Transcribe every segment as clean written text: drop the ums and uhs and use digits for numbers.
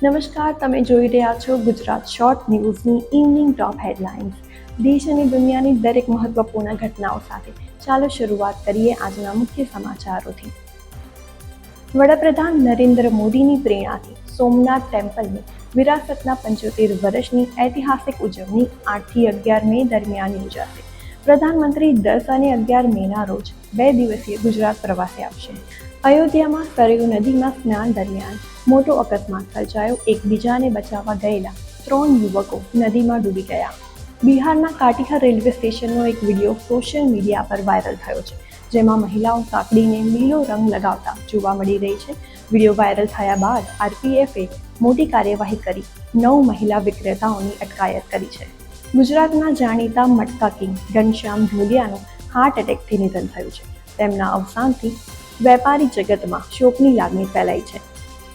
નમસ્કાર, તમે જોઈ રહ્યા છો ગુજરાત શોર્ટ ન્યૂઝની ઇવનિંગ ટોપ હેડલાઇન્સ. દેશ અને દુનિયાની દરેક મહત્વપૂર્ણ ઘટનાઓ સાથે ચાલો શરૂઆત કરીએ આજના મુખ્ય સમાચારોથી. વડાપ્રધાન નરેન્દ્ર મોદીની પ્રેરણાથી સોમનાથ ટેમ્પલની વિરાસતના 75 વર્ષની ઐતિહાસિક ઉજવણી 8થી 11 મે દરમિયાન યોજાશે. પ્રધાનમંત્રી 10 અને 11 મેના રોજ 2 દિવસીય ગુજરાત પ્રવાસે આવશે. અયોધ્યામાં સરયુ નદીમાં સ્નાન દરમિયાન મોટો અકસ્માત સર્જાયો. એકબીજાને બચાવવા ગયેલા 3 યુવકો નદીમાં ડૂબી ગયા. બિહારના કાટિહાર રેલવે સ્ટેશનનો એક વિડીયો સોશિયલ મીડિયા પર વાયરલ થયો છે, જેમાં મહિલાઓ સાંકળીને લીલો રંગ લગાવતા જોવા મળી રહી છે. વિડીયો વાયરલ થયા બાદ આરપીએફે મોટી કાર્યવાહી કરી 9 મહિલા વિક્રેતાઓની અટકાયત કરી છે. ગુજરાતના જાણીતા મટકા કિંગ ઘનશ્યામ ઢોલિયાનું હાર્ટ એટેકથી નિધન થયું છે. તેમના અવસાનથી વેપારી જગતમાં શોકની લાગણી ફેલાઈ છે.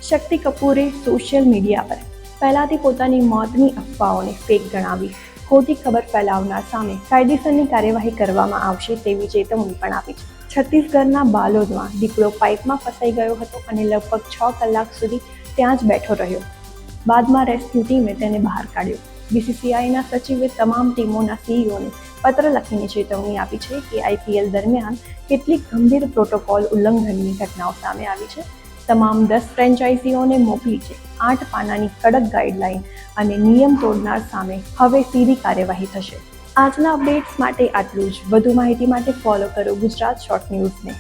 શક્તિ કપૂરે સોશિયલ મીડિયા પર પહેલાથી પોતાની મોતની અફવાઓને ફેક ગણાવી ખોટી ખબર ફેલાવનાર સામે કાયદેસરની કાર્યવાહી કરવામાં આવશે તેવી ચેતવણી પણ આપી છે. છત્તીસગઢના બાલોદમાં દીપડો પાઇપમાં ફસાઈ ગયો હતો અને લગભગ 6 કલાક સુધી ત્યાં જ બેઠો રહ્યો. બાદમાં રેસ્ક્યુ ટીમે તેને બહાર કાઢ્યો. બીસીસીઆઈના સચિવે તમામ ટીમોના સીઈઓને પત્ર લખીને ચેતવણી આપી છે કે આઈપીએલ દરમિયાન કેટલીક ગંભીર પ્રોટોકોલ ઉલ્લંઘનની ઘટનાઓ સામે આવી છે. તમામ 10 ફ્રેન્ચાઇઝીઓને મોકલી છે 8 પાનાની કડક ગાઈડલાઈન અને નિયમ તોડનાર સામે હવે સીધી કાર્યવાહી થશે. આજના અપડેટ્સ માટે આટલું જ. વધુ માહિતી માટે ફોલો કરો ગુજરાત શોર્ટ ન્યૂઝને.